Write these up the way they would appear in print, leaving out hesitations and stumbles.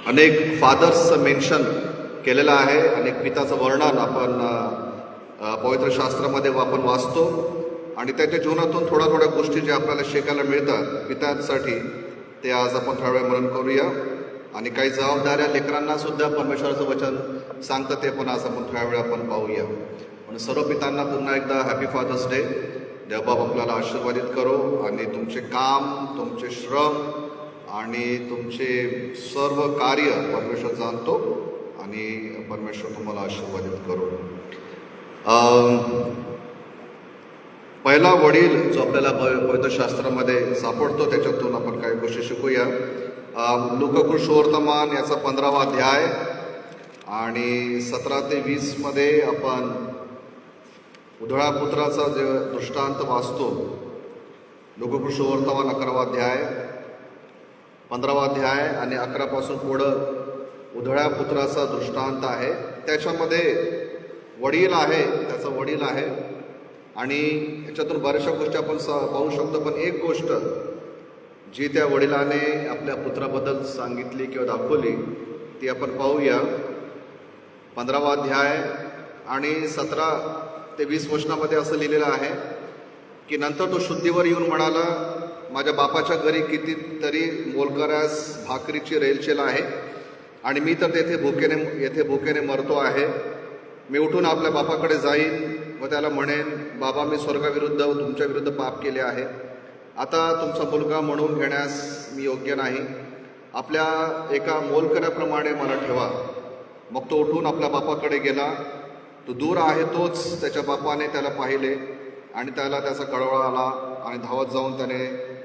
अनेक फादर्सचं मेन्शन केलेलं आहे, अनेक पिताचं वर्णन आपण पवित्र शास्त्रामध्ये आपण वाचतो आणि त्याच्या जीवनातून थोड्या गोष्टी ज्या आपल्याला शिकायला मिळतात पित्यांसाठी, ते आज आपण थोड्या वेळ मनन करूया. आणि काही जबाबदाऱ्या लेकरांना सुद्धा परमेश्वराचं वचन सांगतं, ते पण आज आपण थोड्या वेळ आपण पाहूया. म्हणून सर्व पितांना पुन्हा एकदा हॅपी फादर्स डे. देवबाप आपल्याला आशीर्वादित करो आणि तुमचे काम, तुमचे श्रम आणि तुमचे सर्व कार्य परमेश्वर जाणतो आणि परमेश्वर तुम्हाला आशीर्वादित करो. पहिला वडील जो आपल्याला पवित्र शास्त्रामध्ये सापडतो, त्याच्यातून आपण काही गोष्टी शिकूया. लूका सुवर्तमान याचा 15वा अध्याय आणि 17 ते 20 मध्ये आपण उधळा पुत्राचा जे दृष्टांत वाचतो. लूका सुवर्तमान 11वा अध्याय, 15वा अध्याय आणि 11 पासून पुढं उधळ्या पुत्राचा दृष्टांत आहे. त्याच्यामध्ये वडील आहे, त्याचा वडील आहे आणि याच्यातून बऱ्याचशा गोष्टी आपण पाहू शकतो. पण एक गोष्ट जी त्या वडिलाने आपल्या पुत्राबद्दल सांगितली किंवा दाखवली, ती आपण पाहूया. 15वा अध्याय आणि 17 ते 20 वचनामध्ये असं लिहिलेलं आहे की नंतर तो शुद्धीवर येऊन म्हणाला, माझ्या बापाच्या घरी कितीतरी मोलकऱ्यास भाकरीची रेलचेल आहे आणि मी तर येथे भुकेने मरतो आहे. मी उठून आपल्या बापाकडे जाईन व त्याला म्हणेन, बाबा, मी स्वर्गाविरुद्ध व तुमच्या विरुद्ध पाप केले आहे. आता तुमचा मुलगा म्हणून घेण्यास मी योग्य नाही. आपल्या एका मोलकऱ्याप्रमाणे मला ठेवा. मग तो उठून आपल्या बापाकडे गेला. तो दूर आहे तोच त्याच्या बापाने त्याला पाहिले आणि त्याला त्याचा कळवळा आला आणि धावत जाऊन त्याने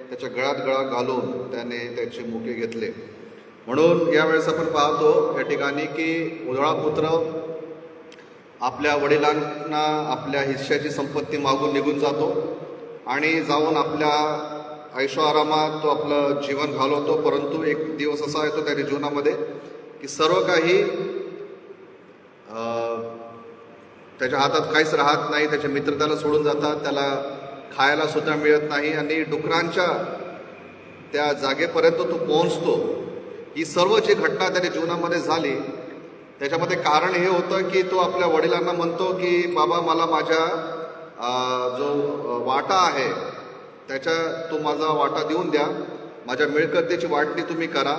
त्याच्या गळ्यात गळा घालून त्याने त्याचे मुके घेतले. म्हणून यावेळेस आपण पाहतो या ठिकाणी की उधळा पुत्र आपल्या वडिलांना आपल्या हिश्श्याची संपत्ती मागून निघून जातो आणि जाऊन आपल्या ऐशोआरामात तो आपलं जीवन घालवतो. परंतु एक दिवस असा येतो त्याच्या जीवनामध्ये की सर्व काही त्याच्या हातात काहीच राहत नाही. त्याचे मित्र त्याला सोडून जातात, त्याला खायला सुद्धा मिळत नाही आणि डुकरांच्या त्या जागेपर्यंत तो पोहोचतो. ही सर्व जी घटना त्याच्या जीवनामध्ये झाली, त्याच्यामध्ये कारण हे होतं की तो आपल्या वडिलांना म्हणतो की बाबा, मला माझ्या जो वाटा आहे त्याच्या तो माझा वाटा देऊन द्या, माझ्या मिळकतीची वाटणी तुम्ही करा.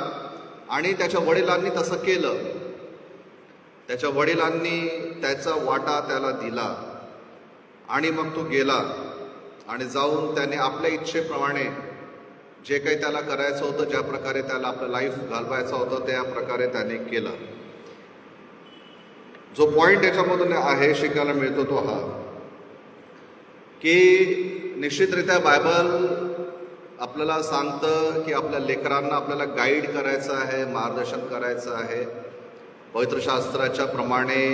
आणि त्याच्या वडिलांनी तसं केलं. त्याच्या वडिलांनी त्याचा वाटा त्याला दिला आणि मग तो गेला आणि जाऊन त्याने आपल्या इच्छेप्रमाणे जे काही त्याला करायचं होतं, ज्या प्रकारे त्याला आपलं लाईफ घालवायचं होतं, त्या प्रकारे त्याने केलं. जो पॉईंट याच्यामधून आहे शिकायला मिळतो तो हा की निश्चितरित्या बायबल आपल्याला सांगतं की आपल्या लेकरांना आपल्याला गाईड करायचं आहे, मार्गदर्शन करायचं आहे. पवित्र शास्त्राच्या प्रमाणे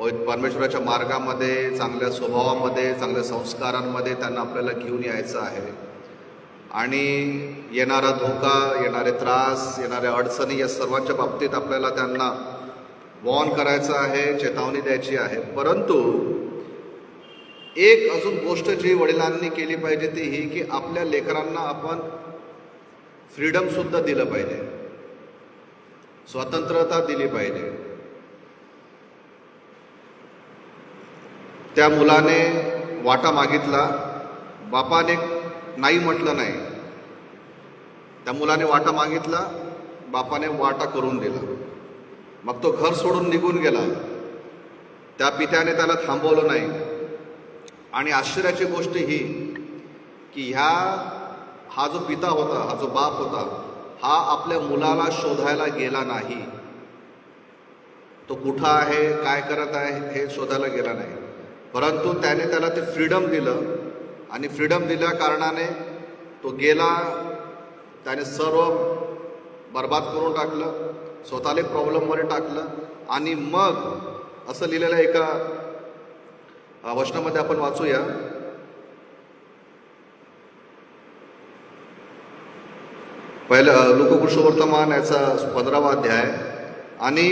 परमेश्वराच्या मार्गामध्ये, चांगल्या स्वभावामध्ये, चांगल्या संस्कारांमध्ये त्यांना आपल्याला घेऊन यायचं आहे. आणि येणारा धोका, येणारे त्रास, येणाऱ्या अडचणी या सर्वांच्या बाबतीत आपल्याला त्यांना वॉर्न करायचं आहे, चेतावणी द्यायची आहे. परंतु एक अजून गोष्ट जी वडिलांनी केली पाहिजे ती ही की आपल्या लेकरांना आपण फ्रीडम सुद्धा दिलं पाहिजे, स्वतंत्रता दिली पाहिजे. त्या मुलाने वाटा मागितला, बापाने नाही म्हटलं नाही. त्या मुलाने वाटा मागितला, बापाने वाटा करून दिला. मग तो घर सोडून निघून गेला. त्या पित्याने त्याला थांबवलं नाही. आणि आश्चर्याची गोष्ट ही की हा जो पिता होता, हा जो बाप होता, हा आपल्या मुलाला शोधायला गेला नाही. तो कुठं आहे, काय करत आहे हे शोधायला गेला नाही. परंतु त्याने त्याला ते फ्रीडम दिलं आणि फ्रीडम दिल्या कारणाने तो गेला. त्याने सर्व बर्बाद करून टाकलं, स्वतःला प्रॉब्लेममध्ये टाकलं. आणि मग असं लिहिलेलं एका वचनामध्ये आपण वाचूया. पहिलं लूका सुवर्तमान याचा 15वा अध्याय आणि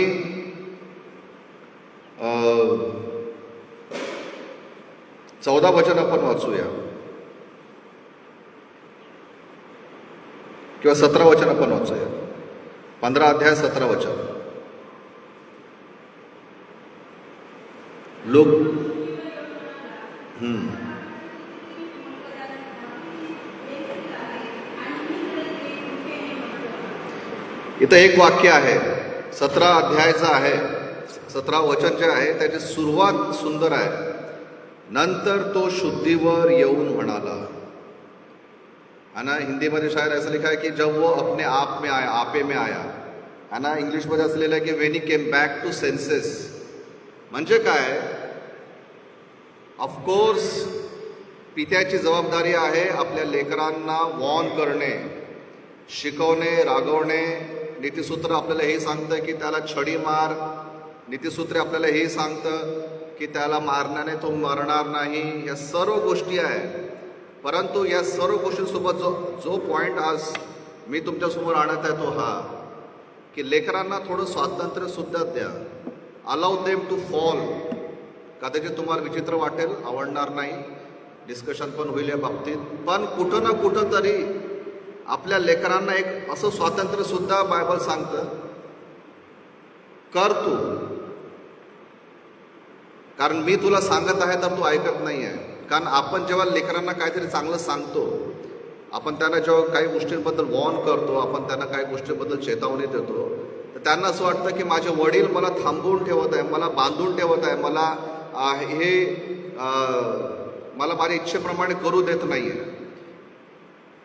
14 वचन आपण वाचूया किंवा 17 वचन आपण वाचूया. 15 अध्याय 17 वचन. लोक इथं एक वाक्य आहे, 17 अध्यायाचं आहे, 17 वचन जे आहे त्याची सुरुवात सुंदर आहे. नंतर तो शुद्धीवर येऊन म्हणाला. है ना, हिंदीमध्ये शायद ऐसा लिखा है कि जब वो अपने आप में आया, आपे में आया. है ना, इंग्लिशमध्ये असलेलं आहे की when he came back to senses. म्हणजे काय, ऑफकोर्स पित्याची जबाबदारी आहे आपल्या लेकरांना वॉर्न करणे, शिकवणे, रागवणे. नीतिसूत्र आपल्याला हे सांगतं की त्याला छडी मार. नीतिसूत्र आपल्याला हे सांगतं की त्याला मारण्याने तो मरणार नाही. या सर्व गोष्टी आहे. परंतु या सर्व गोष्टींसोबत जो पॉईंट आज मी तुमच्यासमोर आणत आहे तो हा, की लेकरांना थोडं स्वातंत्र्य सुद्धा द्या. Allow them to fall. कदाचित तुम्हाला विचित्र वाटेल, आवडणार नाही, डिस्कशन पण होईल या बाबतीत, पण कुठं ना कुठं तरी आपल्या लेकरांना एक असं स्वातंत्र्य सुद्धा बायबल सांगतं, कर तू, कारण मी तुला सांगत आहे तर तू ऐकत नाही आहे. कारण आपण जेव्हा लेकरांना काहीतरी चांगलं सांगतो, आपण त्यांना जेव्हा काही गोष्टींबद्दल वॉर्न करतो, आपण त्यांना काही गोष्टींबद्दल चेतावणी देतो, तर त्यांना असं वाटतं की माझे वडील मला थांबवून ठेवत आहे, मला बांधून ठेवत आहे, मला मला माझ्या इच्छेप्रमाणे करू देत नाही आहे.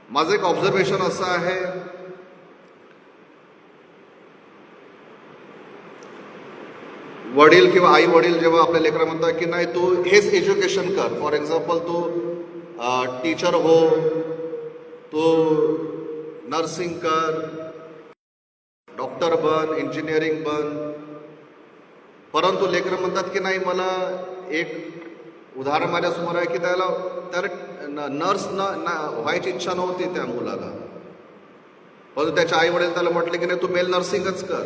माझं एक ऑब्झर्वेशन असं आहे, वडील किंवा आई वडील जेव्हा आपल्या लेकरं म्हणतात की नाही तू हेच एज्युकेशन कर, फॉर एक्झाम्पल तू टीचर हो, तू नर्सिंग कर, डॉक्टर बन, इंजिनिअरिंग बन, परंतु लेकरं म्हणतात की नाही मला एक उदाहरण माझ्यासमोर आहे की त्याला नर्स व्हायची इच्छा नव्हती त्या मुलाला, परंतु त्याच्या आई वडील त्याला म्हटले की नाही तू मेल नर्सिंगच कर,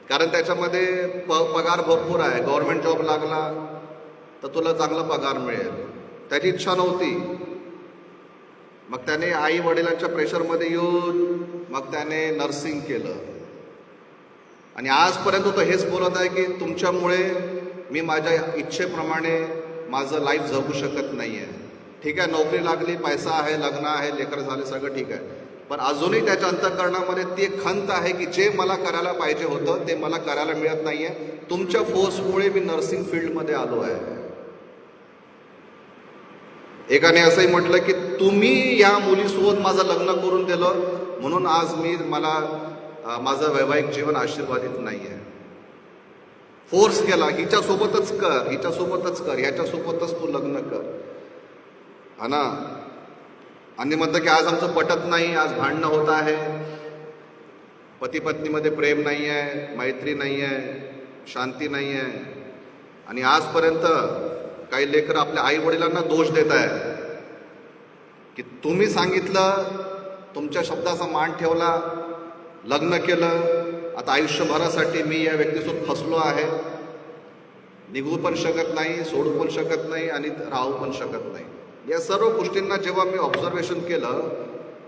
कारण त्याच्यामध्ये पगार भरपूर आहे, गव्हर्नमेंट जॉब लागला तर तुला चांगला पगार मिळेल. त्याची इच्छा नव्हती, मग त्याने आई वडिलांच्या प्रेशरमध्ये येऊन मग त्याने नर्सिंग केलं. आणि आजपर्यंत तो हेच बोलत आहे की तुमच्यामुळे मी माझ्या इच्छेप्रमाणे माझं लाईफ जगू शकत नाही आहे. ठीक आहे, नोकरी लागली, पैसा आहे, लग्न आहे, लेकर झाले, सगळं ठीक आहे, पण अजूनही त्याच्या अंतःकरणामध्ये ती एक खंत आहे की जे मला करायला पाहिजे होतं ते मला करायला मिळत नाही आहे. तुमच्या फोर्समुळे मी नर्सिंग फील्डमध्ये आलो आहे. एकाने असंही म्हटलं की तुम्ही या मुलीसोबत माझं लग्न करून दिलं म्हणून आज मला माझं वैवाहिक जीवन आशीर्वादित नाही आहे. फोर्स केला, हिच्यासोबतच कर, हिच्यासोबतच कर, ह्याच्यासोबतच तू लग्न कर. हा ना, आणि म्हणतं की आज आमचं पटत नाही, आज भांडणं होत आहे, पती पत्नीमध्ये प्रेम नाही आहे, मैत्री नाही आहे, शांती नाही आहे. आणि आजपर्यंत काही लेकरं आपल्या आई वडिलांना दोष देत आहे की तुम्ही सांगितलं, तुमच्या शब्दाचा मान ठेवला, लग्न केलं, आता आयुष्यभरासाठी मी या व्यक्तीसोबत फसलो आहे, निघू पण शकत नाही, सोडू पण शकत नाही आणि राहू पण शकत नाही. या सर्व गोष्टींना जेव्हा मी ऑब्झर्वेशन केलं,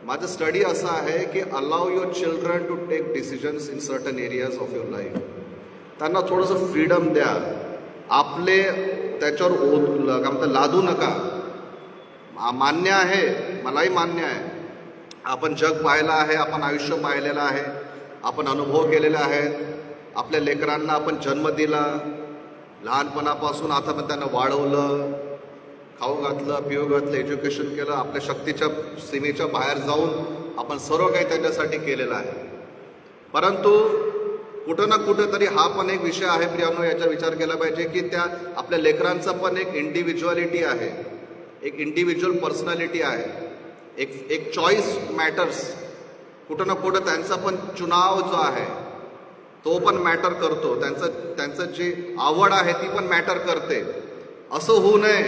माझं स्टडी असं आहे की allow your children to take decisions in certain areas of your life. त्यांना थोडंसं फ्रीडम द्या, आपले त्याच्यावर काय म्हणतात लादू नका. मान्य आहे, मलाही मान्य आहे, आपण जग पाहिलं आहे, आपण आयुष्य पाहिलेलं आहे, आपण अनुभव केलेले आहेत, आपल्या लेकरांना आपण जन्म दिला, लहानपणापासून आता पण त्यांना वाढवलं, खाऊ घातलं, पिऊ घातलं, एज्युकेशन केलं, आपल्या शक्तीच्या सीमेच्या बाहेर जाऊन आपण सर्व काही त्यांच्यासाठी केलेलं आहे. परंतु कुठं ना कुठं तरी हा पण एक विषय आहे प्रियांनो, याचा विचार केला पाहिजे की त्या आपल्या लेकरांचा पण एक इंडिव्हिज्युअलिटी आहे, एक इंडिव्हिज्युअल पर्सनॅलिटी आहे, एक चॉईस मॅटर्स. कुठं ना कुठं त्यांचा पण चुनाव जो आहे तो पण मॅटर करतो, त्यांचं जी आवड आहे ती पण मॅटर करते. असं होऊ नये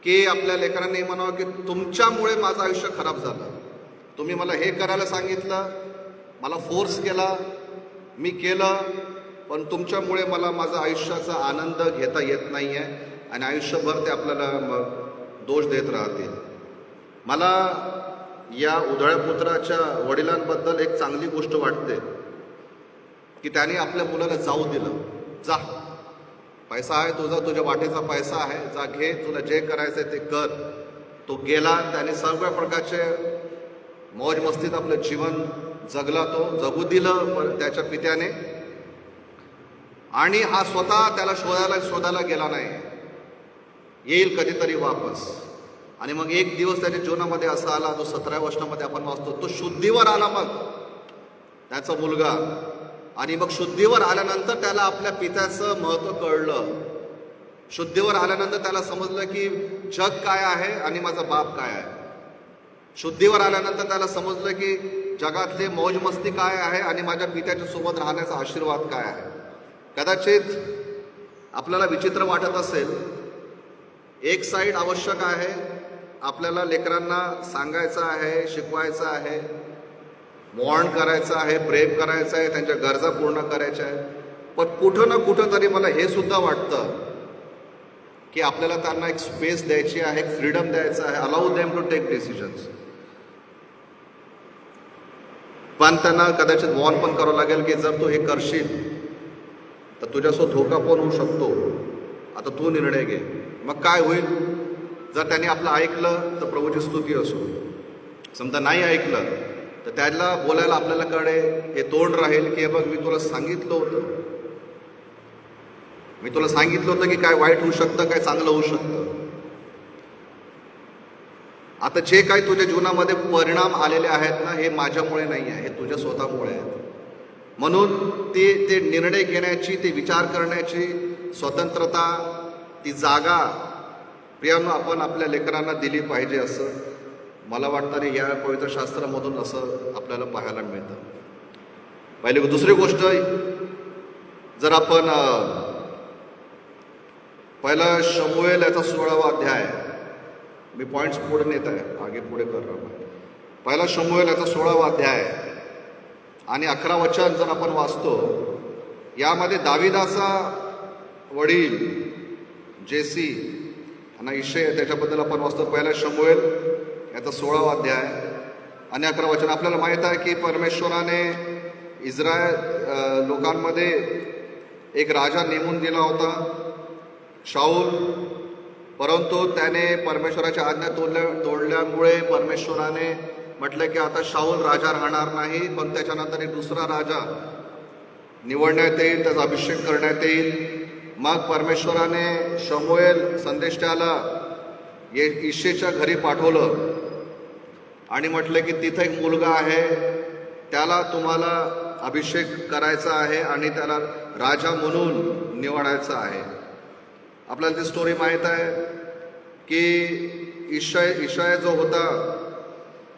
की आपल्या लेकरांनी म्हणावं की तुमच्यामुळे माझं आयुष्य खराब झालं, तुम्ही मला हे करायला सांगितलं, मला फोर्स केला, मी केलं, पण तुमच्यामुळे मला माझा आयुष्याचा आनंद घेता येत नाही आहे आणि आयुष्यभर ते आपल्याला मग दोष देत राहतील. मला या उधळ्या पुत्राच्या वडिलांबद्दल एक चांगली गोष्ट वाटते की त्याने आपल्या मुलाला जाऊ दिलं. जा, पैसा आहे तुझा, तुझ्या वाटेचा पैसा आहे, जा घे, तुला जे करायचंय ते कर. तो गेला, त्याने सर्व प्रकारचे मौज मस्तीत आपलं जीवन जगला, तो जगू दिलं त्याच्या पित्याने. आणि हा स्वतः त्याला शोधायला गेला नाही, येईल कधीतरी वापस. आणि मग एक दिवस त्याच्या जीवनामध्ये असा आला, जो 17व्या वचनामध्ये आपण वाचतो, तो शुद्धीवर आला मग त्याचा मुलगा. आणि मग शुद्धीवर आल्यानंतर त्याला आपल्या पित्याचं महत्त्व कळलं. शुद्धीवर आल्यानंतर त्याला समजलं की जग काय आहे आणि माझा बाप काय आहे. शुद्धीवर आल्यानंतर त्याला समजलं की जगातली मौज मस्ती काय आहे आणि माझ्या पित्याच्या सोबत राहण्याचा आशीर्वाद काय आहे. कदाचित आपल्याला विचित्र वाटत असेल, एक साईड आवश्यक आहे, आपल्याला लेकरांना सांगायचं आहे, शिकवायचं आहे, मॉर्न करायचं आहे, प्रेम करायचं आहे, त्यांच्या गरजा पूर्ण करायच्या आहे. पण कुठं ना कुठं तरी मला हे सुद्धा वाटतं की आपल्याला त्यांना एक स्पेस द्यायची आहे, एक फ्रीडम द्यायचं आहे, allow them to take decisions. पण त्यांना कदाचित वॉर्न पण करावं लागेल की जर तू हे करशील तर तुझ्यासोबत धोका पण होऊ शकतो, आता तू निर्णय घे. मग काय होईल? जर त्यांनी आपलं ऐकलं तर प्रभूची स्तुती असो, समजा नाही ऐकलं तर त्याला बोलायला आपल्याला कडे हे तोंड राहील की हे बघ, मी तुला सांगितलं होतं की काय वाईट होऊ शकतं, काय चांगलं होऊ शकतं. आता जे काही तुझ्या जीवनामध्ये परिणाम आलेले आहेत ना, हे माझ्यामुळे नाही आहे, हे तुझ्या स्वतःमुळे आहेत. म्हणून ते निर्णय घेण्याची, ते विचार करण्याची स्वतंत्रता, ती जागा प्रियानो आपण आपल्या लेकरांना दिली पाहिजे, असं मला वाटतं. आणि या पवित्र शास्त्रामधून असं आपल्याला पाहायला मिळतं. पहिली. दुसरी गोष्ट, जर आपण पहिला शमूएल याचा 16वा अध्याय, मी पॉइंट्स पुढे नेत आहे, आगे पुढे कर रहा हूं. पहिला शमूएल याचा 16वा अध्याय आणि 11 वचन जर आपण वाचतो, यामध्ये दाविदाचा वडील जेसी आणि इशय त्याच्याबद्दल आपण वाचतो. पहिला शमूएल याचा 16वा अध्याय आणि 11 वचन. आपल्याला माहीत आहे की परमेश्वराने इस्रायल लोकांमध्ये एक राजा नेमून दिला होता, शाऊल. परंतु त्याने परमेश्वराच्या आज्ञा तोडल्यामुळे परमेश्वराने म्हटलं की आता शाऊल राजा राहणार नाही, पण त्याच्यानंतर एक दुसरा राजा निवडण्यात येईल, त्याचा अभिषेक करण्यात येईल. मग परमेश्वराने शमूएल संदेष्टाला इशेच्या घरी पाठवलं आणि म्हटलं की तिथे एक मुलगा आहे, त्याला तुम्हाला अभिषेक करायचा आहे आणि त्याला राजा म्हणून निवडायचं आहे. आपल्याला ती स्टोरी माहीत आहे की इशय जो होता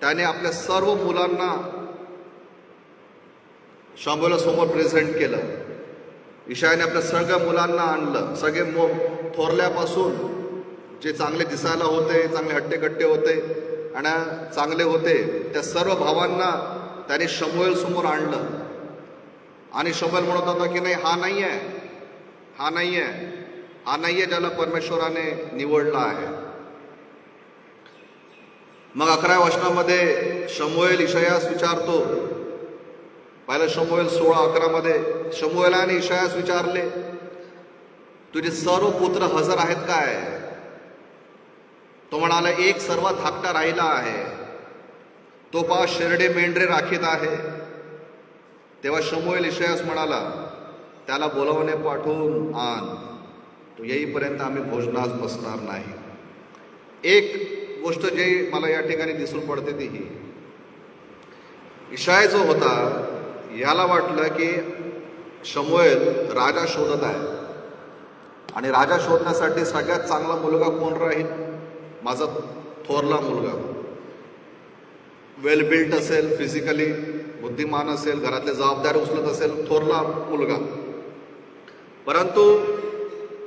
त्याने आपल्या सर्व मुलांना शमूएलासमोर प्रेझेंट केलं. इशायाने आपल्या सगळ्या मुलांना आणलं, सगळे थोरल्यापासून जे चांगले दिसायला होते, चांगले हट्टेकट्टे होते आणि चांगले होते, त्या सर्व भावांना त्याने शमूएल समोर आणलं. आणि शमूएल म्हणत होता की नाही, हा नाही आहे ज्याला परमेश्वराने निवडला आहे. मग 11व्या वचनामध्ये शमूएल इशायास विचारतो. पहिला शमूएल 16:11 मध्ये शमूएलाने इशायास विचारले, तुझे सर्व पुत्र हजर आहेत काय? तो म्हणाला, एक सर्वात धाकटा राहिला आहे, तो पहा शेरडे मेंढरे राखीत आहे. तेव्हा शमूएल इशायास म्हणाला, त्याला बोलावणे पाठवून आण, तो येईपर्यंत आम्ही भोजनास बसणार नाही. एक गोष्ट जी मला या ठिकाणी दिसून पडते ती ही, इशाया जो होता याला वाटलं की शमूएल राजा शोधत आहे आणि राजा शोधण्यासाठी सगळ्यात चांगला मुलगा कोण राहील? माझा थोरला मुलगा, वेल बिल्ट असेल, फिजिकली बुद्धिमान असेल, घरातले जबाबदारी उचलत असेल, थोरला मुलगा. परंतु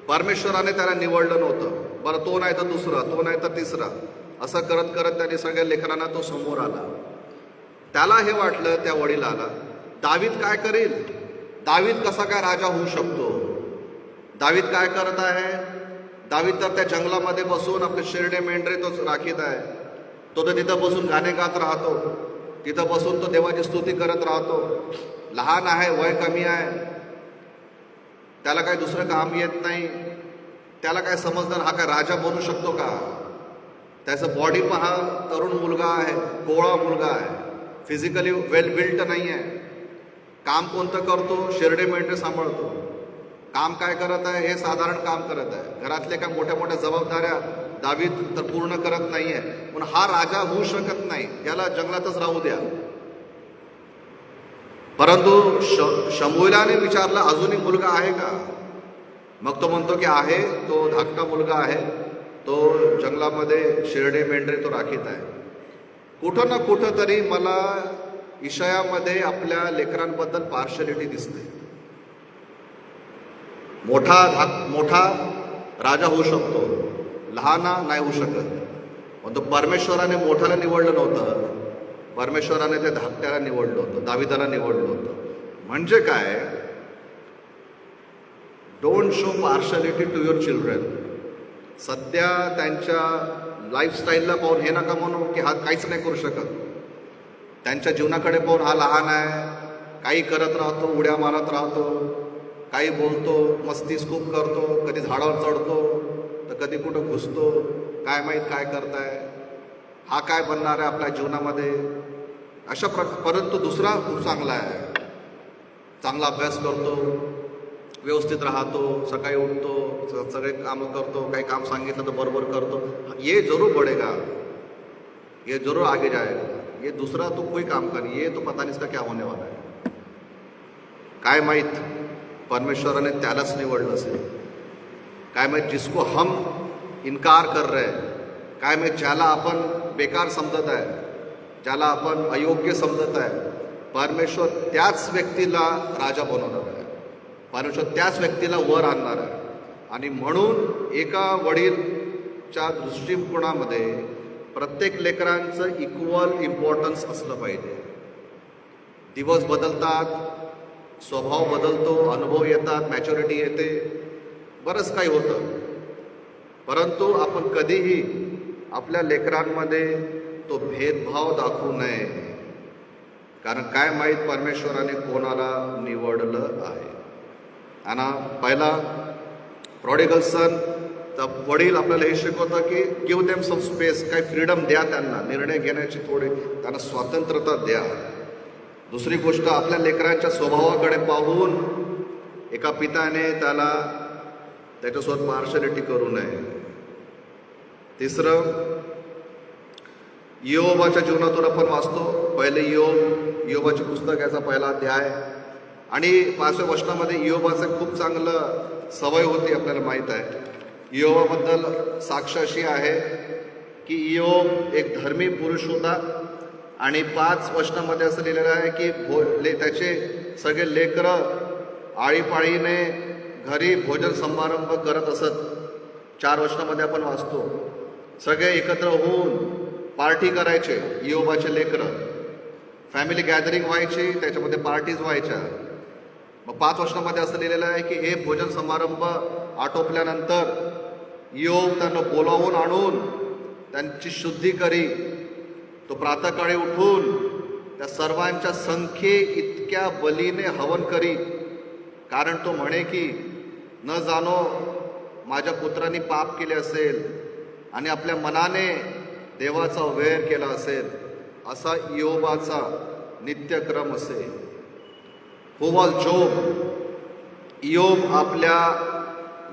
परमेश्वराने त्याला निवडलं नव्हतं. बरं, तो नाही तर दुसरा, तो नाही तर तिसरा, असं करत करत त्याने सगळ्या लेकरांना तो समोर आला. त्याला हे वाटलं, त्या वडिलाला, दावीद काय करेल, दावीद कसा काय राजा होऊ शकतो? दावीद काय करत आहे? दावीद तर त्या जंगलामध्ये बसून आपले शेरडे मेंढरे तोच राखीत आहे. तो तर तिथं बसून गाणे गात राहतो, तिथं बसून तो देवाची स्तुती करत राहतो. लहान आहे, वय कमी आहे, त्याला काही दुसरं काम येत नाही, त्याला काय समजणार हा काय राजा बनू शकतो का? त्याचं बॉडी पहा, तरुण मुलगा आहे, कोवळा मुलगा आहे, फिजिकली वेल बिल्ट नाही आहे. काम कोणतं करतो? शेरडे मेंढरे सांभाळतो. काम काय करत आहे? हे साधारण काम करत आहे. घरातले काय मोठ्या मोठ्या जबाबदाऱ्या दावीद तर पूर्ण करत नाहीये, म्हणून हा राजा होऊ शकत नाही, याला जंगलातच राहू द्या. परंतु शमूएलाने विचारलं, अजूनही मुलगा आहे का? मग तो म्हणतो की आहे, तो धाकटा मुलगा आहे, तो जंगलामध्ये शेरडे मेंढरे तो राखीत आहे. कुठं ना कुठं तरी मला इशायामध्ये आपल्या लेकरांबद्दल पार्शलिटी दिसते. मोठा राजा होऊ शकतो, लहाना नाही होऊ शकत. पण तो परमेश्वराने मोठ्याला निवडलं नव्हतं, परमेश्वराने त्या धाकट्याला निवडलं होतं, दाविदाला निवडलं होतं. म्हणजे काय? Don't show partiality to your children. सध्या त्यांच्या लाईफस्टाईलला पाहून हे नका म्हणू की हा काहीच नाही करू शकत. त्यांच्या जीवनाकडे पाहून हा लहान आहे, काही करत राहतो, उड्या मारत राहतो, काही बोलतो, मस्तीस खूप करतो, कधी झाडावर चढतो तर कधी कुठं घुसतो, काय माहीत काय करताय, हा काय बनणार आहे आपल्या जीवनामध्ये, अशा परंतु दुसरा खूप चांगला आहे, चांगला अभ्यास करतो, व्यवस्थित राहतो, सकाळी उठतो, सगळे कामं करतो, काही काम सांगितलं तर बरोबर करतो. ये जरूर बढ़ेगा, ये जरूर आगे जाएगा. ये दूसरा तो कोई काम कर, ये तो पता नहीं इसका क्या होने वाला है. काय माहीत परमेश्वराने त्यालाच निवडलं असेल. काय माहीत जिसको हम इनकार कर रहे हैं, काय माहीत ज्याला आपण बेकार समजत आहे, ज्याला आपण अयोग्य समजत आहे, परमेश्वर त्याच व्यक्तीला राजा बनवणार आहे, परमेश्वर त्याच व्यक्तीला वर आणणार आहे. आणि म्हणून एका वडीलच्या दृष्टिकोनामध्ये प्रत्येक लेकरांचं इक्वल इम्पॉर्टन्स असलं पाहिजे. दिवस बदलतात, स्वभाव बदलतो, अनुभव येतात, मॅच्युरिटी येते, बरंच काही होतं. परंतु आपण कधीही आपल्या लेकरांमध्ये तो भेदभाव दाखवू नये, कारण काय माहीत परमेश्वराने कोणाला निवडलं आहे. आणि पहिला प्रॉडिगल सन, तर वडील आपल्याला हे शिकवतं की गिव देम सम स्पेस, काही फ्रीडम द्या त्यांना, निर्णय घेण्याची थोडी त्यांना स्वातंत्र्यता द्या. दुसरी गोष्ट, आपल्या लेकरांच्या स्वभावाकडे पाहून एका पित्याने त्याच्यासोबत पार्शलिटी करू नये. तिसरं, इयोबाच्या जीवनातून आपण वाचतो. पहिले इयोबाचे पुस्तक याचा पहिला अध्याय आणि 5व्या वचनामध्ये इयोबाचं खूप चांगलं सवय होती, आपल्याला माहीत आहे. इयोबाबद्दल साक्ष अशी आहे की इयोब एक धर्मी पुरुष होता आणि 5 वचनामध्ये असं लिहिलेलं आहे की त्याचे सगळे लेकरं आळीपाळीने घरी भोजन समारंभ करत असत. 4 वचनामध्ये आपण वाचतो, सगळे एकत्र होऊन पार्टी करायचे. इयोबाचे लेकरं, फॅमिली गॅदरिंग व्हायची, त्याच्यामध्ये पार्टीज व्हायच्या. मग 5 वचनामध्ये असं लिहिलेलं आहे की हे भोजन समारंभ आटोपल्यानंतर इयोब त्यांना बोलावून आणून त्यांची शुद्धी करी. तो प्रातःकाळी उठून त्या सर्वांच्या संख्ये इतक्या बलीने हवन करी, कारण तो म्हणे की न जाणो माझ्या पुत्रांनी पाप केले असेल आणि आपल्या मनाने देवाचा वैर केला असेल, असा इयोबाचा नित्यक्रम असेल. हू वॉज जोब? इयोब आपल्या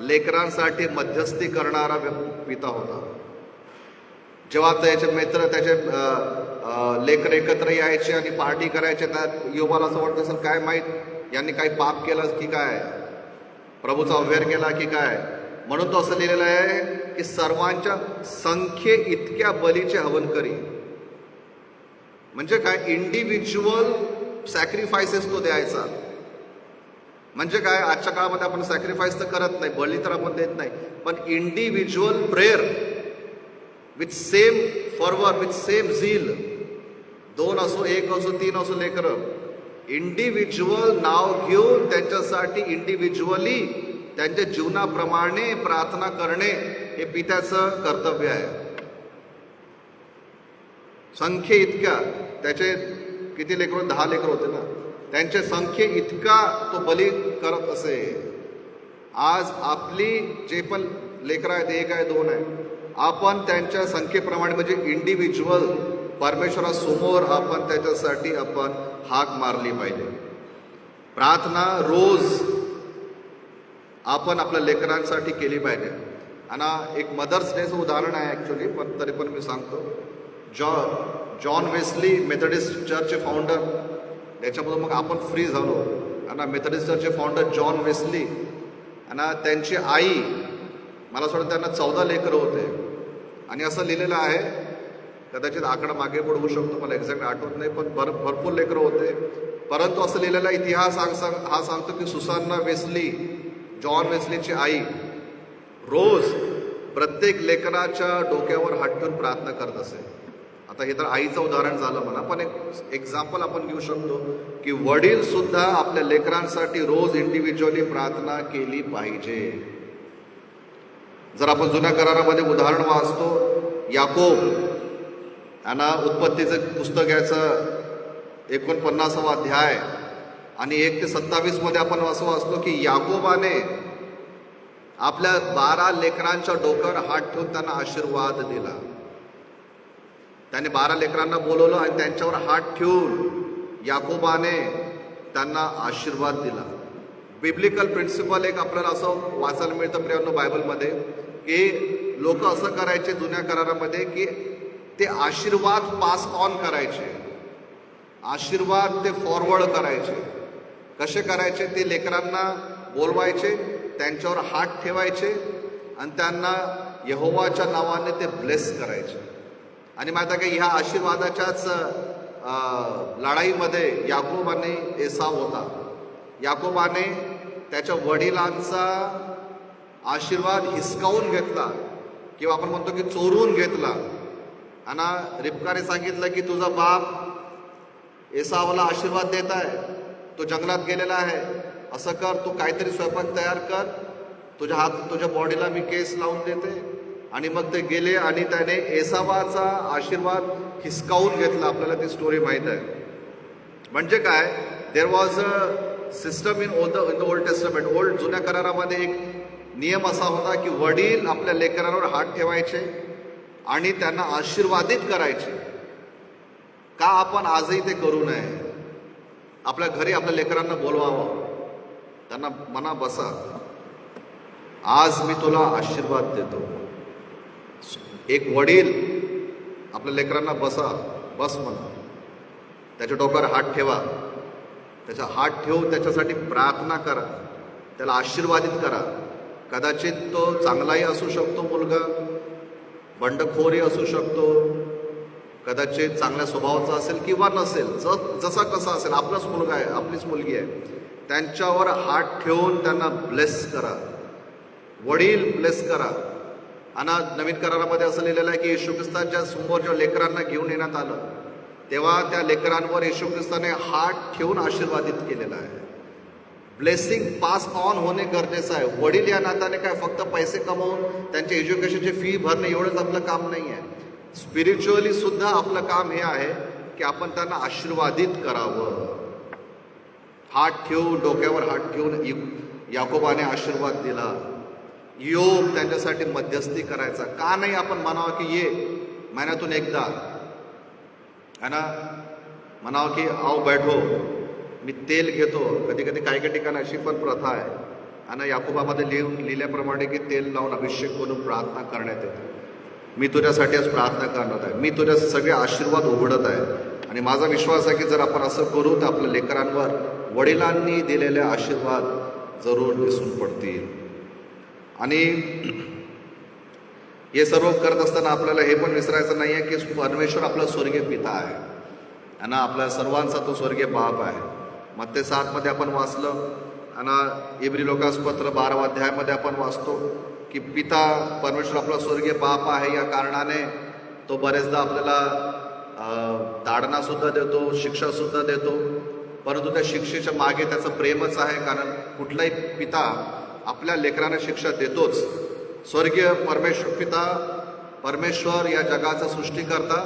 लेकरांसाठी मध्यस्थी करणारा पिता होता. जेव्हा त्याचे मित्र, त्याचे लेकर एकत्र यायचे आणि पार्टी करायचे, त्यात इयोबाला असं वाटत असेल काय माहीत यांनी काही पाप केलं की काय, प्रभूचा अवहेर केला की काय. म्हणून तो असं लिहिलेलं आहे की सर्वांच्या संख्ये इतक्या बलीचे हवन करी. म्हणजे काय? इंडिव्हिज्युअल सॅक्रिफायसेस तो द्यायचा. म्हणजे काय? आजच्या काळामध्ये आपण सॅक्रिफाईस तर करत नाही, बळी तर आपण देत नाही, पण individual prayer with same fervour, with same झील, 2 असो, 1 असो, 3 असो लेकरं, इंडिव्हिज्युअल नाव घेऊन त्यांच्यासाठी इंडिव्हिज्युअली त्यांच्या जीवनाप्रमाणे प्रार्थना करणे हे पित्याचं कर्तव्य आहे. संख्ये इतक्या, त्याचे किती लेकर, 10 लेकर होते ना, त्यांच्या संख्ये इतका तो बली करत असे. आज आपली जे पण लेकरं आहेत, 1 आहे 2 आहे, आपण त्यांच्या संख्येप्रमाणे म्हणजे इंडिव्हिज्युअल परमेश्वरासमोर आपण त्याच्यासाठी आपण हाक मारली पाहिजे. प्रार्थना रोज आपण आपल्या लेकरांसाठी केली पाहिजे. आणि एक मदर्स डेचं उदाहरण आहे ॲक्च्युली, पण तरी पण मी सांगतो. जॉन वेस्ली मेथडिस्ट चर्चचे फाउंडर, त्याच्यामधून मग आपण फ्री झालो. आणि मेथडिस्ट चर्चचे फाउंडर जॉन वेस्ली आणि त्यांची आई, मला असं वाटतं त्यांना 14 लेकरं होते. आणि असं लिहिलेलं आहे, कदाचित आकडा मागे पडवू शकतो, मला एक्झॅक्ट आठवत नाही, पण भरपूर लेकरं होते. परंतु असं लिहिलेला इतिहास हा सांगतो की सुसान्ना वेस्ली, जॉन वेस्लीची आई, रोज प्रत्येक लेकराच्या डोक्यावर हात ठेवून प्रार्थना करत असे. आता हे तर आईचं उदाहरण झालं म्हणा, पण एक एक्झाम्पल आपण घेऊ शकतो की वडील सुद्धा आपल्या लेकरांसाठी रोज इंडिव्हिज्युअली प्रार्थना केली पाहिजे. जर आपण जुन्या करारामध्ये उदाहरण वाचतो, याकोब आणि उत्पत्तीचं पुस्तक याचं 49वा अध्याय आणि 1 ते 27 मध्ये आपण असं वाचतो की याकोबाने आपल्या 12 लेकरांच्या डोक्यावर हात ठेवून त्यांना आशीर्वाद दिला. त्याने 12 लेकरांना बोलवलं आणि त्यांच्यावर हात ठेवून याकोबाने त्यांना आशीर्वाद दिला. बिब्लिकल प्रिन्सिपल एक आपल्याला असं वाचायला मिळतं प्रियांनो बायबलमध्ये, की लोक असं करायचे जुन्या करारामध्ये की ते आशीर्वाद पास ऑन करायचे, आशीर्वाद ते फॉरवर्ड करायचे. कसे करायचे? ते लेकरांना बोलवायचे, त्यांच्यावर हात ठेवायचे आणि त्यांना यहोवाच्या नावाने ते ब्लेस करायचे. आणि माहिती आहे की ह्या आशीर्वादाच्याच लढाईमध्ये याकोब आणि एसाव होता. याकोबाने त्याच्या वडिलांचा आशीर्वाद हिसकावून घेतला किंवा आपण म्हणतो की चोरून घेतला. आणि रिबकाने सांगितलं की तुझा बाप एसावला आशीर्वाद देत आहे, तो जंगलात गेलेला आहे, असं कर, तू काहीतरी स्वयंपाक तयार कर, तुझ्या बॉडीला मी केस लावून देते. आणि मग ते गेले आणि त्याने एसावाचा आशीर्वाद हिसकावून घेतला. आपल्याला ती स्टोरी माहीत आहे. म्हणजे काय, there was a system in the old testament, जुन्या करारामध्ये एक नियम असा होता की वडील आपल्या लेकरांवर हात ठेवायचे आणि त्यांना आशीर्वादित करायचे. का आपण आजही ते करू नये? आपल्या घरी आपल्या लेकरांना बोलवावं, त्यांना म्हणा, बसा, आज मी तुला आशीर्वाद देतो. एक वडील आपल्या लेकरांना बस म्हणा, त्याच्या डोक्यावर हात ठेवा, त्याचा हात ठेवून त्याच्यासाठी प्रार्थना करा, त्याला आशीर्वादित करा. कदाचित तो चांगलाही असू शकतो मुलगा, बंडखोरही असू शकतो, कदाचित चांगल्या स्वभावाचा असेल किंवा नसेल, जसा कसा असेल, आपलाच मुलगा आहे, आपलीच मुलगी आहे. त्यांच्यावर हात ठेवून त्यांना ब्लेस करा, वडील ब्लेस करा. आणि नवीन करारामध्ये असं लिहिलेलं आहे की येशू ख्रिस्ताच्या समोर जेव्हा लेकरांना घेऊन येण्यात आलं तेव्हा त्या लेकरांवर येशू ख्रिस्ताने हात ठेवून आशीर्वादित केलेला आहे. ब्लेसिंग पास ऑन होणे गरजेचं आहे. वडील या नात्याने काय फक्त पैसे कमवून त्यांच्या एज्युकेशनची फी भरणे एवढंच आपलं काम नाही आहे. स्पिरिच्युअली सुद्धा आपलं काम हे आहे की आपण त्यांना आशीर्वादित करावं. हात ठेवून, डोक्यावर हात ठेवून याकोबाने आशीर्वाद दिला. योग त्यांच्यासाठी मध्यस्थी करायचा. का नाही आपण म्हणावं की ये महिन्यातून एकदा, है ना, म्हणावं की आओ बैठो, मी तेल घेतो. कधी कधी काही काही ठिकाणी अशी पण प्रथा आहे. आणि याकोबामध्ये लिहिल्याप्रमाणे की तेल लावून अभिषेक करून प्रार्थना करण्यात येते. मी तुझ्यासाठी आज प्रार्थना करणार आहे, मी तुझ्या सगळे आशीर्वाद उघडत आहे. आणि माझा विश्वास आहे की जर आपण असं करू तर आपल्या लेकरांवर वडिलांनी दिलेले आशीर्वाद जरूर दिसून पडतील. आणि हे सर्व करत असताना आपल्याला हे पण विसरायचं नाही आहे की परमेश्वर आपला स्वर्गीय पिता आहे आणि आपल्या सर्वांचा तो स्वर्गीय बाप आहे. मत्ते 7 मध्ये आपण वाचलं आणि इब्री लोकासपत्र 12व्या अध्यायामध्ये आपण वाचतो की पिता परमेश्वर आपला स्वर्गीय बाप आहे. या कारणाने तो बरेचदा आपल्याला ताडणासुद्धा देतो, शिक्षासुद्धा देतो. परंतु त्या शिक्षेच्या मागे त्याचं प्रेमच आहे. कारण कुठलाही पिता आपल्या लेकरांना शिक्षा देतोच. स्वर्गीय परमेश्वर पिता, परमेश्वर या जगाचा सृष्टीकर्ता,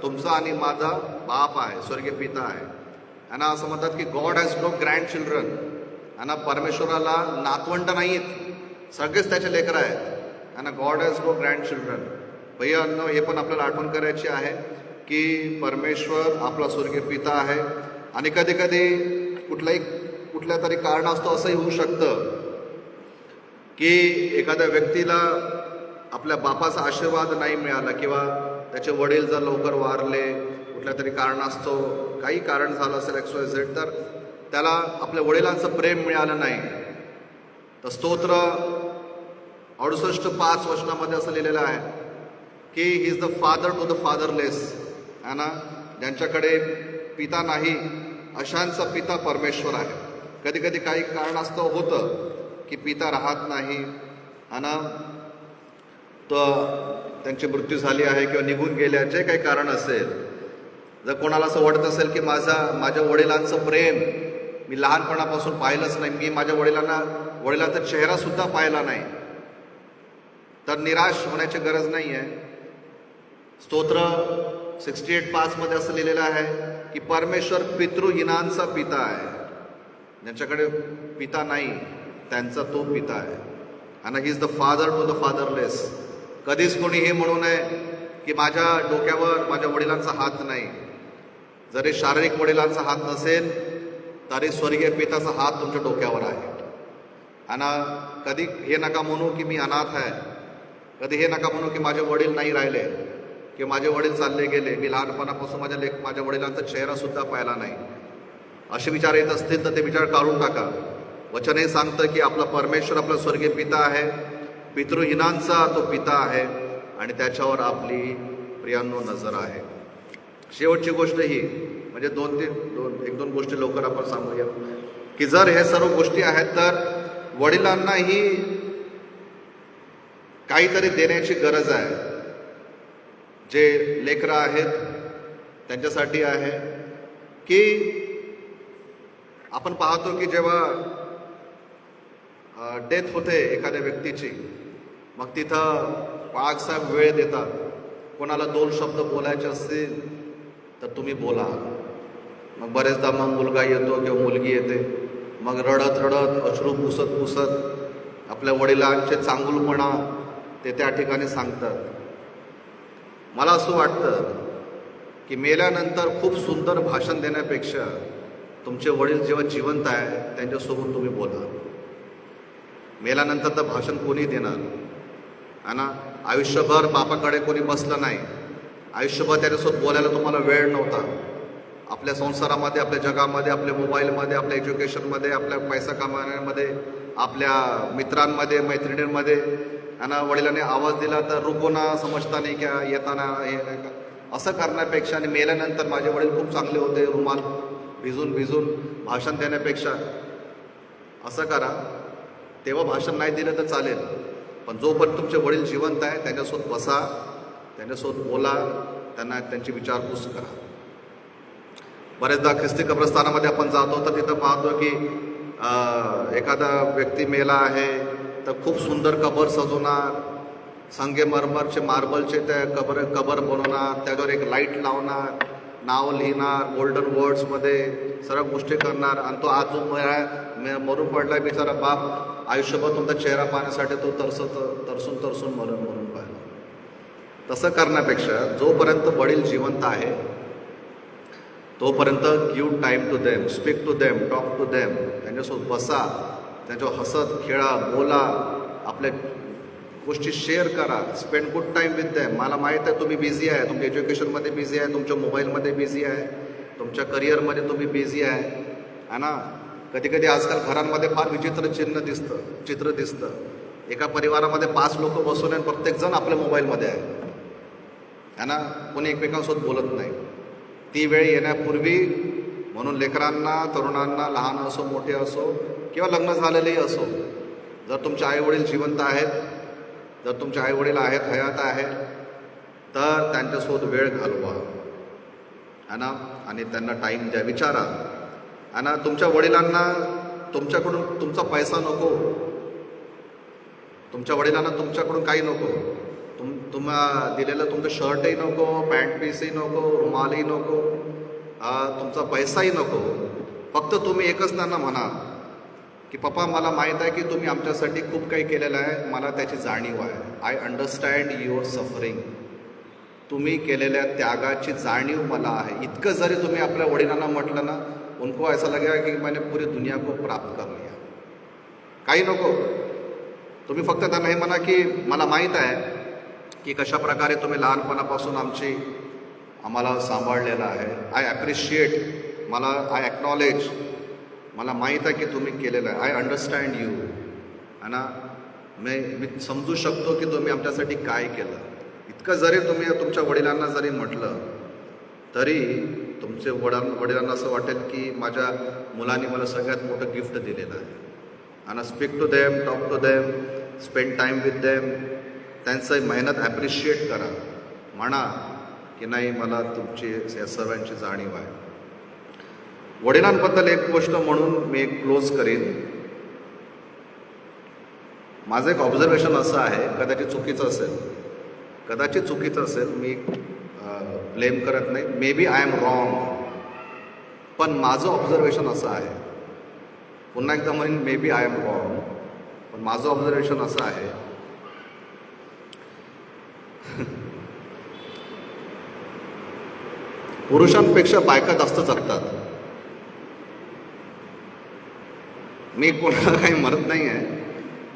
तुमचा आणि माझा बाप आहे, स्वर्गीय पिता आहे. आणि असं म्हणतात की God has no grandchildren. आणि परमेश्वराला नातवंड नाहीत, सगळेच त्याचे लेकरं आहेत. आणि God has no grandchildren. भैयांनो, हे पण आपल्याला आठवण करायची आहे की परमेश्वर आपला स्वर्गीय पिता आहे. आणि कधी कधी कुठल्या तरी कारणास्तव असंही होऊ शकतं की एखाद्या व्यक्तीला आपल्या बापाचा आशीर्वाद नाही मिळाला, किंवा त्याचे वडील जर लवकर वारले, कुठल्या तरी कारणास्तव काही कारण झालं असेल XYZ, तर त्याला आपल्या वडिलांचं प्रेम मिळालं नाही. तर स्तोत्र 68:5 वचनामध्ये असं लिहिलेलं आहे की he is the father to the fatherless. है ना, ज्यांच्याकडे पिता नाही अशांचा पिता परमेश्वर आहे. कधी कधी काही कारणास्तव होतं की पिता राहत नाही, आणि तर त्यांची मृत्यू झाली आहे किंवा निघून गेल्या, जे काही कारण असेल. जर कोणाला असं वाटत असेल की माझ्या वडिलांचं प्रेम मी लहानपणापासून पाहिलंच नाही, मी माझ्या वडिलांचा चेहरासुद्धा पाहिला नाही, तर निराश होण्याची गरज नाही आहे. स्तोत्र 68:5 मध्ये असं लिहिलेलं आहे की परमेश्वर पितृहीनांचा पिता आहे. ज्यांच्याकडे पिता नाही त्यांचा तो पिता आहे. आणि he is the father to the fatherless. कधीच कोणी हे म्हणू नये की माझ्या डोक्यावर माझ्या वडिलांचा हात नाही. जरी शारीरिक वडिलांचा हात नसेल तरी स्वर्गीय पिताचा हात तुमच्या डोक्यावर आहे. आणि कधी हे नका म्हणू की मी अनाथ आहे, कधी हे नका म्हणू की माझे वडील नाही राहिले की माझे वडील चालले गेले, मी लहानपणापासून माझ्या वडिलांचा चेहरासुद्धा पाहिला नाही. असे विचार येत असतील तर ते विचार काढून टाका. वचन हे सांगतं की आपला परमेश्वर आपला स्वर्गीय पिता आहे, पितृहीनांचा तो पिता आहे, आणि त्याच्यावर आपली प्रियांनो नजर आहे. शेवटची गोष्ट ही म्हणजे एक दोन गोष्टी लवकर आपण सांगूया की जर हे सर्व गोष्टी आहेत तर वडिलांनाही काहीतरी देण्याची गरज आहे. जे लेकरं आहेत त्यांच्यासाठी आहे की आपण पाहतो की जेव्हा डेथ होते एखाद्या व्यक्तीची, मग तिथं बाळासाहेब वेळ देतात. कोणाला 2 शब्द बोलायचे असतील तर तुम्ही बोला. मग बरेचदा मग मुलगा येतो किंवा मुलगी येते, मग रडत रडत अश्रू पुसत आपल्या वडिलांचे चांगुलपणा ते त्या ठिकाणी सांगतात. मला असं वाटतं की मेल्यानंतर खूप सुंदर भाषण देण्यापेक्षा तुमचे वडील जेव्हा जिवंत आहे त्यांच्यासोबत तुम्ही बोला. मेल्यानंतर तर भाषण कोणी देणार आहे ना. आयुष्यभर बापाकडे कोणी बसलं नाही, आयुष्यभर त्याच्यासोबत बोलायला तुम्हाला वेळ नव्हता. आपल्या संसारामध्ये, आपल्या जगामध्ये, आपल्या मोबाईलमध्ये, आपल्या एज्युकेशनमध्ये, आपल्या पैसा कमावण्यामध्ये, आपल्या मित्रांमध्ये, मैत्रिणींमध्ये, आणि वडिलांनी आवाज दिला तर रुको ना, समजता नाही क्या, येताना हे असं करण्यापेक्षा, आणि मेल्यानंतर माझे वडील खूप चांगले होते, रुमाल भिजून भाषण देण्यापेक्षा असं करा. तेव्हा भाषण नाही दिलं तर चालेल, पण जोपर्यंत तुमचे वडील जिवंत आहे त्यांच्यासोबत बसा, त्यांच्यासोबत बोला, त्यांना त्यांची विचारपूस करा. बरेचदा ख्रिस्ती कब्रस्तानामध्ये आपण जातो तर तिथं पाहतो की एखादा व्यक्ती मेला आहे तर खूप सुंदर कबर सजवणार, संगमरमरचे मार्बलचे त्या कबर बनवणार, त्याच्यावर एक लाईट लावणार, नाव लिहिणार, गोल्डन वर्ड्समध्ये सर्व गोष्टी करणार. आणि तो आज जो मरून पडलाय बिचारा बाप, आयुष्यभर तुमचा चेहरा पाहण्यासाठी तो तरसून मरून पाहिला. तसं करण्यापेक्षा जोपर्यंत वडील जिवंत आहे तोपर्यंत give time to them, speak to them, talk to them. त्यांच्यासोबत बसा, त्यांच्यावर हसत खेळा, बोला, आपल्या गोष्टी शेअर करा, spend good time with them. मला माहीत आहे तुम्ही बिझी आहे, तुमच्या एज्युकेशनमध्ये बिझी आहे, तुमच्या मोबाईलमध्ये बिझी आहे, तुमच्या करिअरमध्ये तुम्ही बिझी आहे ना. कधी कधी आजकाल घरांमध्ये फार विचित्र चित्र दिसतं. एका परिवारामध्ये 5 लोक बसून आहे, प्रत्येकजण आपल्या मोबाईलमध्ये आहे ना. कोणी एकमेकांसोबत बोलत नाही. ती वेळ येण्यापूर्वी म्हणून लेकरांना, तरुणांना, लहान असो मोठे असो किंवा लग्न झालेलेही असो, जर तुमचे आईवडील जिवंत आहेत, जर तुमचे आईवडील आहेत, हयात आहेत, तर त्यांच्यासोबत वेळ घालवा है ना. आणि त्यांना टाईम द्या, विचारा. आणि तुमच्या वडिलांना तुमच्याकडून तुमचा पैसा नको, तुमच्या वडिलांना तुमच्याकडून काही नको. तुम्हा दिलेलं तुमचं शर्टही नको, पॅन्ट पीसही नको, रुमालही नको, तुमचा पैसाही नको. फक्त तुम्ही एकच त्यांना म्हणा की पप्पा मला माहीत आहे की तुम्ही आमच्यासाठी खूप काही केलेलं आहे, मला त्याची जाणीव आहे. I understand your suffering. तुम्ही केलेल्या त्यागाची जाणीव मला आहे. इतकं जरी तुम्ही आपल्या वडिलांना म्हटलं ना, उनको ऐसा लगेगा की मैंने पूरी दुनिया को प्राप्त कर लिया. काही नको. तुम्ही फक्त त्यांना हे म्हणा की मला माहीत आहे की कशा प्रकारे तुम्ही लहानपणापासून आम्हाला सांभाळलेलं आहे. आय ॲप्रिशिएट, आय ॲक्नॉलेज, मला माहीत आहे की तुम्ही केलेलं आहे. I understand you. है ना, मी समजू शकतो की तुम्ही आमच्यासाठी काय केलं. इतकं जरी तुम्ही तुमच्या वडिलांना जरी म्हटलं तरी तुमचे वडिलांना असं वाटेल की माझ्या मुलांनी मला सगळ्यात मोठं गिफ्ट दिलेलं आहे. आणि speak to them, talk to them, spend time with them. त्यांचं मेहनत ॲप्रिशिएट करा. म्हणा की नाही मला तुमची या सर्वांची जाणीव आहे. वडिलांबद्दल एक गोष्ट म्हणून मी क्लोज करीन. माझं एक ऑब्झर्वेशन असं आहे, कदाचित चुकीचं असेल, मी ब्लेम करत नाही, maybe I am wrong, पण माझं ऑब्झर्वेशन असं आहे, पुन्हा एकदा म्हणेन maybe I am wrong, पण माझं ऑब्झर्वेशन असं आहे पुरुषांपेक्षा बायका जास्त जगतात. मी कोणाला काही म्हणत नाही आहे,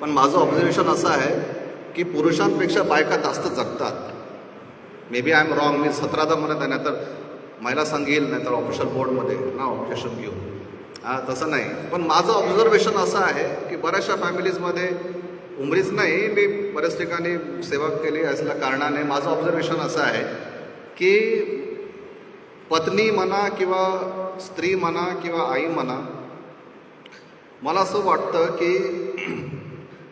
पण माझं ऑब्झर्वेशन असं आहे की पुरुषांपेक्षा बायका जास्त जगतात. Maybe I am wrong, मी 17दा म्हणत आहे, नाहीतर महिला संघ येईल, नाहीतर ऑफिशियल बोर्डमध्ये ना ऑब्जेक्शन घेऊन, तसं नाही. पण माझं ऑब्झर्वेशन असं आहे की बऱ्याचशा फॅमिलीजमध्ये, उमरीच नाही, मी बऱ्याच ठिकाणी सेवा केली असल्या कारणाने माझं ऑब्झर्वेशन असं आहे की पत्नी म्हणा किंवा स्त्री म्हणा किंवा आई म्हणा, मला असं वाटतं की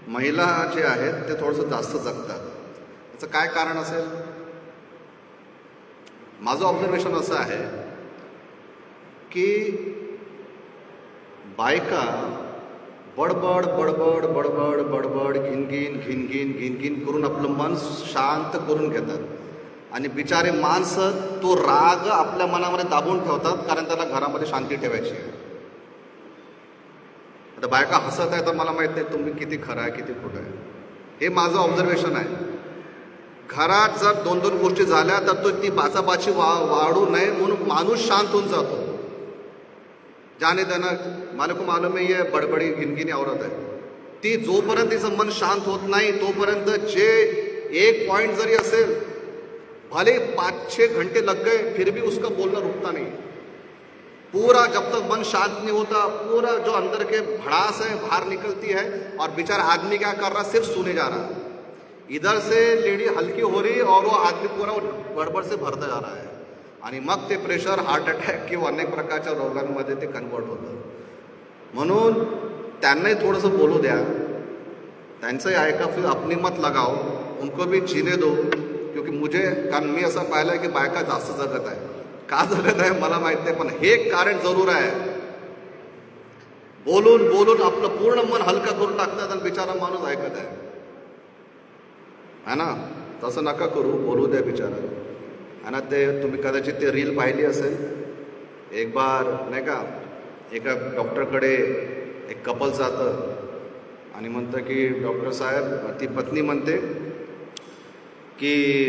महिला जे आहेत ते थोडंसं जास्त जगतात. याचं काय कारण असेल? माझं ऑब्झर्वेशन असं आहे की बायका बडबड बडबड बडबड बडबड घिनघिन करून आपलं मन शांत करून घेतात आणि बिचारे माणसं तो राग आपल्या मनामध्ये दाबून ठेवतात, कारण त्याला घरामध्ये शांती ठेवायची आहे. आता बायका हसत आहे तर मला माहीत नाही तुम्ही किती खरं आहे किती खोटं आहे. हे माझं ऑब्झर्वेशन आहे. घरात जर 2-2 गोष्टी झाल्या तर तो ती बाचाबाची वाढू नये म्हणून माणूस शांत होऊन जातो. जाने देना, मला को मालूम आहे, ये बडबडी गिनगिनी औरत आहे. ती जोपर्यंत तिचं मन शांत होत नाही तोपर्यंत जे एक पॉइंट जरी असेल, भले 5-6 घंटे लग गए फिर भी उसका बोलना रुकता नहीं. पूरा जब तक मन शांत नहीं होता, पूरा जो अंदर के भड़ास है बाहर निकलती है और बेचारा आदमी क्या कर रहा, सिर्फ सुने जा रहा. इधर से लेडी हल्की हो रही और वो आदमी पूरा गडबड से भरता जा रहा है. आणि मग ते प्रेशर, हार्ट अटॅक किंवा अनेक प्रकारच्या रोगांमध्ये ते कन्वर्ट होतं. म्हणून त्यांनाही थोडंसं बोलू द्या, त्यांचंही ऐका, फिर अपनी मत लगाओ, उनको भी जीने दो. क्योंकि कारण मी असं पाहिलं आहे की बायका जास्त जगत आहे. का जगत आहे मला माहीत नाही, पण हे कारण जरूर आहे. बोलून आपलं पूर्ण मन हलकं करून टाकतात आणि बिचारा माणूस ऐकत आहे. है ना, तसं नका करू, बोलू द्या बिचारा. आणि ते तुम्ही कदाचित ते रील पाहिली असेल. एक बार नाही का, एका डॉक्टरकडे एक कपल जातं आणि म्हणतं की डॉक्टर साहेब, ती पत्नी म्हणते की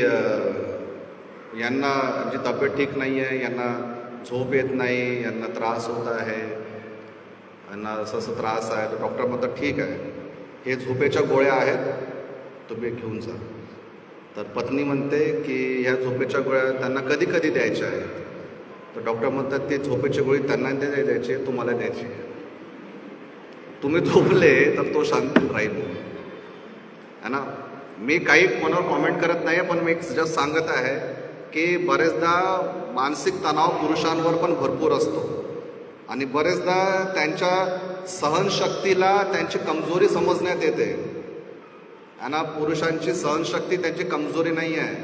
यांना जी तब्येत ठीक नाही आहे, यांना झोप येत नाही, यांना त्रास होत आहे, यांना असं त्रास आहे. तर डॉक्टर म्हणतात ठीक आहे, हे झोपेच्या गोळ्या आहेत, तुम्ही घेऊन जा. तर पत्नी म्हणते की ह्या झोपेच्या गोळ्या त्यांना कधी कधी द्यायच्या आहेत. तर डॉक्टर म्हणतात ते झोपेची गोळी त्यांना द्यायची, तुम्हाला द्यायची. तुम्ही झोपले तर तो शांत राहील. है ना, मी काही कोणावर कॉमेंट करत नाही, पण मी जस्ट सांगत आहे की बरेचदा मानसिक तणाव पुरुषांवर पण भरपूर असतो आणि बरेचदा त्यांच्या सहनशक्तीला त्यांची कमजोरी समजण्यात येते. आणि पुरुषांची सहनशक्ती त्यांची कमजोरी नाही आहे.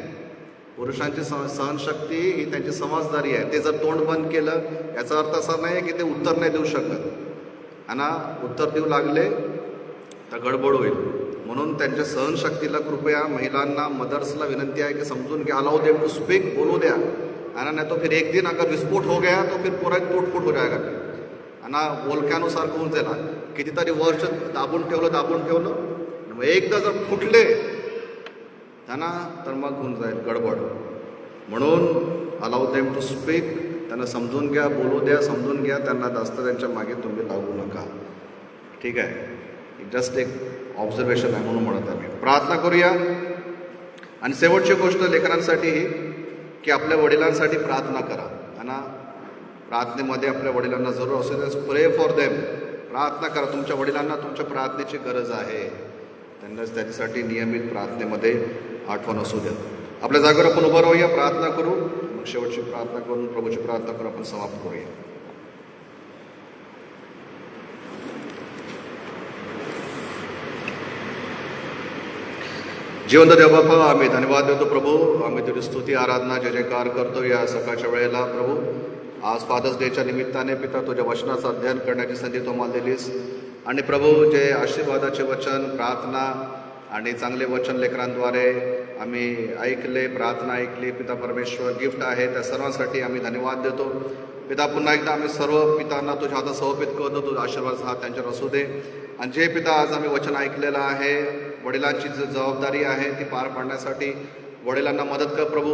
पुरुषांची सहनशक्ती ही त्यांची समजदारी आहे. ते जर तोंड बंद केलं याचा अर्थ असा नाही की ते उत्तर नाही देऊ शकत. आणि उत्तर देऊ लागले तर गडबड होईल. म्हणून त्यांच्या सहनशक्तीला कृपया महिलांना मदर्सला विनंती आहे की समजून घ्या, अलाउ देम टू स्पीक, बोलू द्या. है ना, तो फिर एक दिन अगर विस्फोट हो गया तो फिर पूरा तोडफोड हो जाएगा. है ना, वोल्कॅनोसारखं होऊन जाईल. कितीतरी वर्ष दाबून ठेवलं मग एकदा जर फुटले है ना तर मग होऊन जाईल गडबड. म्हणून अलाउ देम टू स्पीक, त्यांना समजून घ्या, बोलू द्या, समजून घ्या. त्यांना जास्त त्यांच्या मागे तुम्ही लागू नका. ठीक आहे, जस्ट एक ऑब्झर्वेशन आहे म्हणून म्हणत आहे मी. प्रार्थना करूया. आणि शेवटची गोष्ट लेकरांसाठी ही की आपल्या वडिलांसाठी प्रार्थना करा. है ना, प्रार्थनेमध्ये आपल्या वडिलांना जरूर असेल, प्रे फॉर देम. प्रार्थना करा. तुमच्या वडिलांना तुमच्या प्रार्थनेची गरज आहे. त्यांना त्याच्यासाठी नियमित प्रार्थनेमध्ये आठवण असू द्या. आपल्या जागेवर आपण उभं राहूया, प्रार्थना करू. मग शेवटची प्रार्थना करून प्रभूची प्रार्थना करून आपण समाप्त करूया. जिवंत देव बापा, आम्ही धन्यवाद देतो प्रभू. आम्ही तुझी स्तुती, आराधना, जय जयकार करतो या सकाळच्या वेळेला प्रभू. आज फादर्स डेच्या निमित्ताने पिता तुझ्या वचनाचं अध्ययन करण्याची संधी तू आम्हाला दिलीस. आणि प्रभू, जे आशीर्वादाचे वचन, प्रार्थना आणि चांगले वचन लेकरांद्वारे आम्ही ऐकले, प्रार्थना ऐकली पिता परमेश्वर, गिफ्ट आहे, त्या सर्वांसाठी आम्ही धन्यवाद देतो पिता. पुन्हा एकदा आम्ही सर्व पितांना तुझ्या हातात समर्पित करतो. तुझा आशीर्वाद हात त्यांच्यावर असू दे. आणि जे पिता आज आम्ही वचन ऐकलेलं आहे, वडिलांची जी जबाबदारी आहे ती पार पाडण्यासाठी वडिलांना मदत कर प्रभू.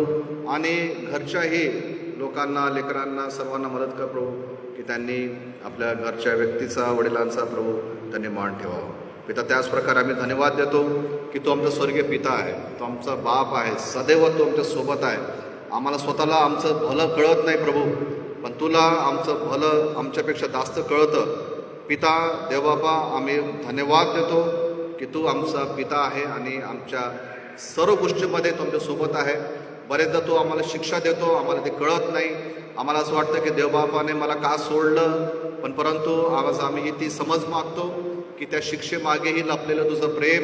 आणि घरच्याही लोकांना, लेकरांना, सर्वांना मदत कर प्रभू की त्यांनी आपल्या घरच्या व्यक्तीचा, वडिलांचा प्रभू त्यांनी मान ठेवावा पिता. त्याच प्रकारे आम्ही धन्यवाद देतो की तो आमचा स्वर्गीय पिता आहे, तो आमचा बाप आहे, सदैव तो आमच्या सोबत आहे. आम्हाला स्वतःला आमचं भलं कळत नाही प्रभू, पण तुला आमचं भलं आमच्यापेक्षा जास्त कळतं पिता. देवबापा, आम्ही धन्यवाद देतो की तू आमचा पिता आहे आणि आमच्या सर्व गोष्टींमध्ये तो आमच्यासोबत आहे. बरेचदा तो आम्हाला शिक्षा देतो, आम्हाला ते कळत नाही. आम्हाला असं वाटतं की देवबापाने मला का सोडलं, पण परंतु आज आम्ही ती समज मागतो की त्या शिक्षेमागेही लपलेलं तुझं प्रेम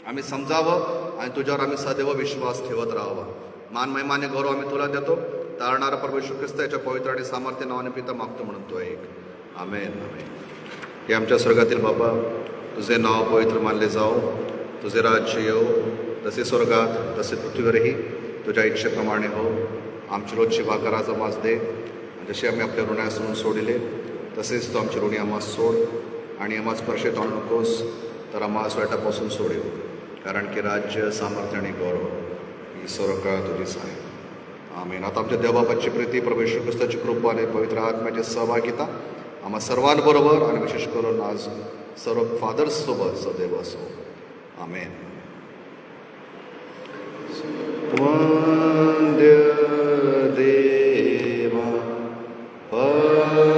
आम्ही समजावं आणि तुझ्यावर आम्ही सदैव विश्वास ठेवत राहावा. मान महिमाने गौरव आम्ही तुला देतो. तारणारा परमेश्वर ख्रिस्त याच्या पवित्र आणि सामर्थ्य नावाने पिता मागतो म्हणतो एक. आमेन, आमेन. हे आमच्या स्वर्गातील बाबा, तुझे नाव पवित्र मानले जाओ, तुझे राज्य येऊ, जसे स्वर्गात तसे पृथ्वीवरही तुझ्या इच्छेप्रमाणे हो. आमची रोजची भाकर आज आम्हास दे, जसे आम्ही आपल्या ऋणासून सोडिले तसेच तो आमची ऋणी आम्हास सोड, आणि आम्हास स्पर्शेत आणू नकोस तर आम्हास वाईटापासून सोडेव. कारण की राज्य, सामर्थ्य आणि गौरव ही सर्व काळ तुझीच आहे. आमेन. आता आमच्या देवबापाची प्रीती, परमेश्वर ख्रिस्ताची कृपा आणि पवित्र आत्म्याची सहभागिता आम्हा सर्वांबरोबर आणि विशेष करून आज सर्व फादर्ससोबत सदैव असो. आमेन. वंद्य देवा परात्मा